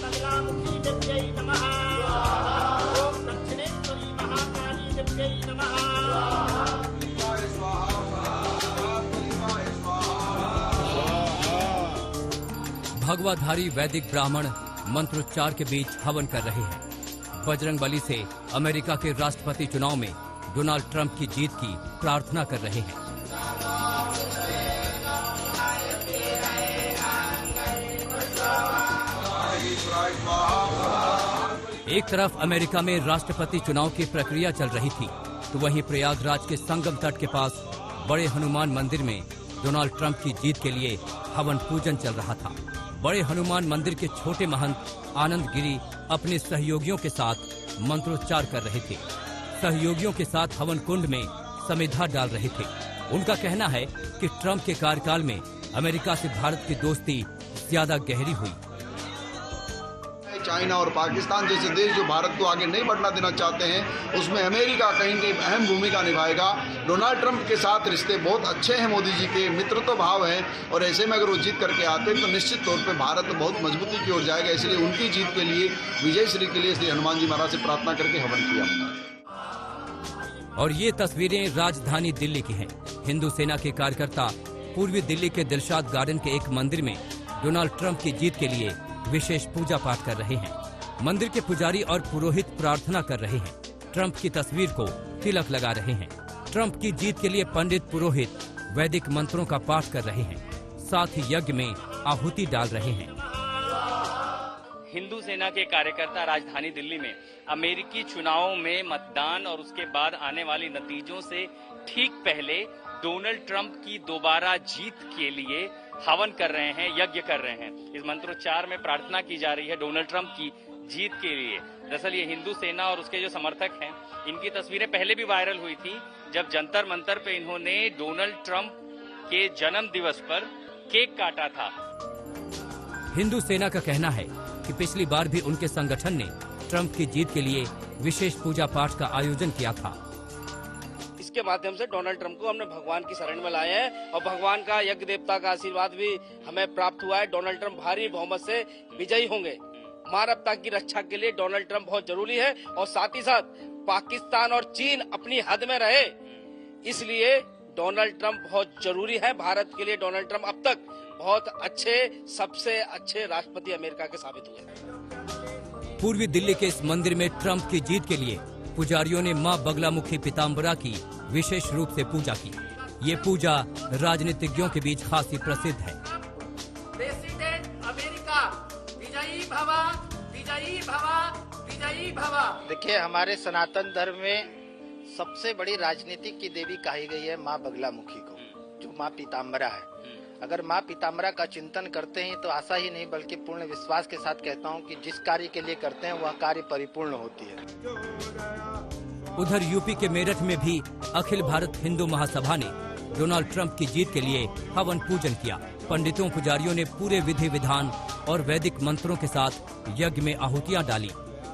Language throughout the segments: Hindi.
बगलामुखी देव्यै नमः। ओम दक्षिणेश्वरी महाकाली देव्यै नमः। भगवाधारी वैदिक ब्राह्मण मंत्रोच्चार के बीच हवन कर रहे हैं। बजरंगबली से अमेरिका के राष्ट्रपति चुनाव में डोनाल्ड ट्रंप की जीत की प्रार्थना कर रहे हैं। एक तरफ अमेरिका में राष्ट्रपति चुनाव की प्रक्रिया चल रही थी, तो वहीं प्रयागराज के संगम तट के पास बड़े हनुमान मंदिर में डोनाल्ड ट्रंप की जीत के लिए हवन पूजन चल रहा था। बड़े हनुमान मंदिर के छोटे महंत आनंद गिरी अपने सहयोगियों के साथ मंत्रोच्चार कर रहे थे। सहयोगियों के साथ हवन कुंड में समिधा डाल रहे थे। उनका कहना है कि ट्रंप के कार्यकाल में अमेरिका से भारत की दोस्ती ज्यादा गहरी हुई। चाइना और पाकिस्तान जैसे देश जो भारत को आगे नहीं बढ़ना देना चाहते हैं, उसमें अमेरिका कहीं न कहीं अहम भूमिका निभाएगा। डोनाल्ड ट्रंप के साथ रिश्ते बहुत अच्छे हैं, मोदी जी के मित्रत्व भाव है, और ऐसे में अगर वो जीत करके आते हैं तो निश्चित तौर पे भारत बहुत मजबूती की ओर जाएगा। इसलिए उनकी जीत के लिए, विजय श्री के लिए श्री हनुमान जी महाराज से प्रार्थना करके हवन किया। और ये तस्वीरें राजधानी दिल्ली की हैं। हिंदू सेना के कार्यकर्ता पूर्वी दिल्ली के दिलशाद गार्डन के एक मंदिर में डोनाल्ड ट्रंप की जीत के लिए विशेष पूजा पाठ कर रहे हैं। मंदिर के पुजारी और पुरोहित प्रार्थना कर रहे हैं। ट्रंप की तस्वीर को तिलक लगा रहे हैं। ट्रंप की जीत के लिए पंडित पुरोहित वैदिक मंत्रों का पाठ कर रहे हैं, साथ ही यज्ञ में आहुति डाल रहे हैं। हिंदू सेना के कार्यकर्ता राजधानी दिल्ली में अमेरिकी चुनावों में मतदान और उसके बाद आने वाले नतीजों से ठीक पहले डोनाल्ड ट्रंप की दोबारा जीत के लिए हवन कर रहे हैं, यज्ञ कर रहे हैं। इस मंत्रोच्चार में प्रार्थना की जा रही है डोनाल्ड ट्रंप की जीत के लिए। दरअसल ये हिंदू सेना और उसके जो समर्थक हैं, इनकी तस्वीरें पहले भी वायरल हुई थी, जब जंतर मंतर पे इन्होंने डोनाल्ड ट्रंप के जन्म दिवस पर केक काटा था। हिंदू सेना का कहना है कि पिछली बार भी उनके संगठन ने ट्रंप की जीत के लिए विशेष पूजा पाठ का आयोजन किया था। इसके माध्यम से डोनाल्ड ट्रंप को हमने भगवान की शरण में लाए हैं और भगवान का, यज्ञ देवता का आशीर्वाद भी हमें प्राप्त हुआ है। डोनाल्ड ट्रंप भारी बहुमत से विजयी होंगे। मानवता की रक्षा के लिए डोनाल्ड ट्रंप बहुत जरूरी है, और साथ ही साथ पाकिस्तान और चीन अपनी हद में रहे, इसलिए डोनाल्ड ट्रंप बहुत जरूरी है भारत के लिए। डोनाल्ड ट्रंप अब तक बहुत अच्छे, सबसे अच्छे राष्ट्रपति अमेरिका के साबित हुए। पूर्वी दिल्ली के इस मंदिर में ट्रंप की जीत के लिए पुजारियों ने मां बगलामुखी पीताम्बरा की विशेष रूप से पूजा की। ये पूजा राजनीतिज्ञों के बीच खासी प्रसिद्ध है। प्रेसिडेंट अमेरिका विजयी भव, विजयी भव, विजयी भव। देखिए, हमारे सनातन धर्म में सबसे बड़ी राजनीति की देवी कही गई है माँ बगलामुखी को, जो माँ पीताम्बरा है। अगर माँ पीताम्बरा का चिंतन करते हैं तो आशा ही नहीं बल्कि पूर्ण विश्वास के साथ कहता हूँ कि जिस कार्य के लिए करते हैं वह कार्य परिपूर्ण होती है। उधर यूपी के मेरठ में भी अखिल भारत हिंदू महासभा ने डोनाल्ड ट्रंप की जीत के लिए हवन पूजन किया। पंडितों पुजारियों ने पूरे विधि विधान और वैदिक मंत्रों के साथ यज्ञ में आहुतियां डाली।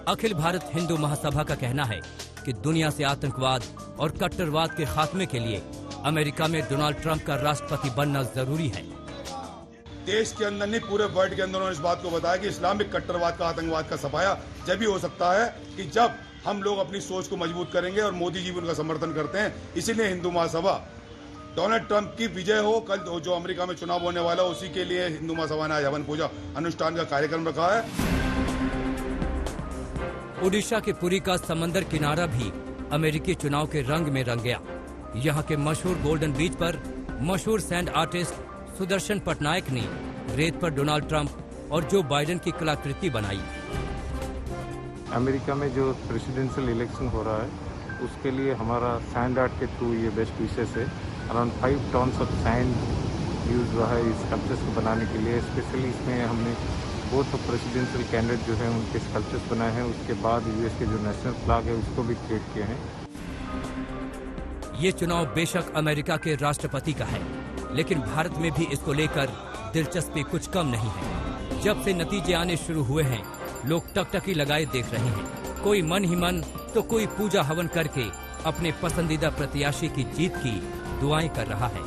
अखिल भारत हिंदू महासभा का कहना है कि दुनिया से आतंकवाद और कट्टरवाद के खात्मे के लिए अमेरिका में डोनाल्ड ट्रंप का राष्ट्रपति बनना जरूरी है। देश के अंदर नहीं, पूरे वर्ल्ड के अंदर उन्होंने इस बात को बताया कि इस्लामिक कट्टरवाद का, आतंकवाद का सफाया जब भी हो सकता है कि जब हम लोग अपनी सोच को मजबूत करेंगे, और मोदी जी भी उनका समर्थन करते हैं। इसीलिए हिंदू महासभा डोनाल्ड ट्रंप की विजय हो, कल जो अमेरिका में चुनाव होने वाला, उसी के लिए हिंदू महासभा ने आज हवन पूजा अनुष्ठान का कार्यक्रम रखा है। ओडिशा के पुरी का समंदर किनारा भी अमेरिकी चुनाव के रंग में रंग गया। यहाँ के मशहूर गोल्डन बीच पर मशहूर सैंड आर्टिस्ट सुदर्शन पटनायक ने रेत पर डोनाल्ड ट्रंप और जो बाइडेन की कलाकृति बनाई। अमेरिका में जो प्रेसिडेंशियल इलेक्शन हो रहा है, उसके लिए हमारा सैंड आर्ट के थ्रू ये बेस्ट विशेष है। Around 5 tons of sand use हुआ है इस स्कल्पचर्स को बनाने के लिए। स्पेशली इसमें हमने बोथ प्रेसिडेंशियल कैंडिडेट जो है उनके स्कल्पचर्स बनाए हैं। उसके बाद यूएस के जो नेशनल फ्लैग है उसको भी क्रिएट किए हैं। ये चुनाव बेशक अमेरिका के राष्ट्रपति का है, लेकिन भारत में भी इसको लेकर दिलचस्पी कुछ कम नहीं है। जब से नतीजे आने शुरू हुए हैं, लोग टकटकी लगाए देख रहे हैं। कोई मन ही मन तो कोई पूजा हवन करके अपने पसंदीदा प्रत्याशी की जीत की दुआएं कर रहा है।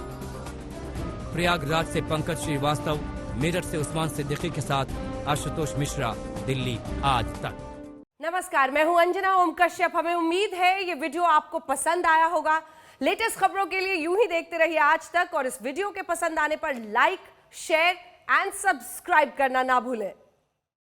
प्रयागराज से पंकज श्रीवास्तव, मेरठ से उस्मान सिद्दीकी के साथ आशुतोष मिश्रा, दिल्ली आज तक। नमस्कार, मैं हूं अंजना ओम कश्यप। हमें उम्मीद है ये वीडियो आपको पसंद आया होगा। लेटेस्ट खबरों के लिए यूं ही देखते रहिए आज तक, और इस वीडियो के पसंद आने पर लाइक, शेयर एंड सब्सक्राइब करना ना भूलें।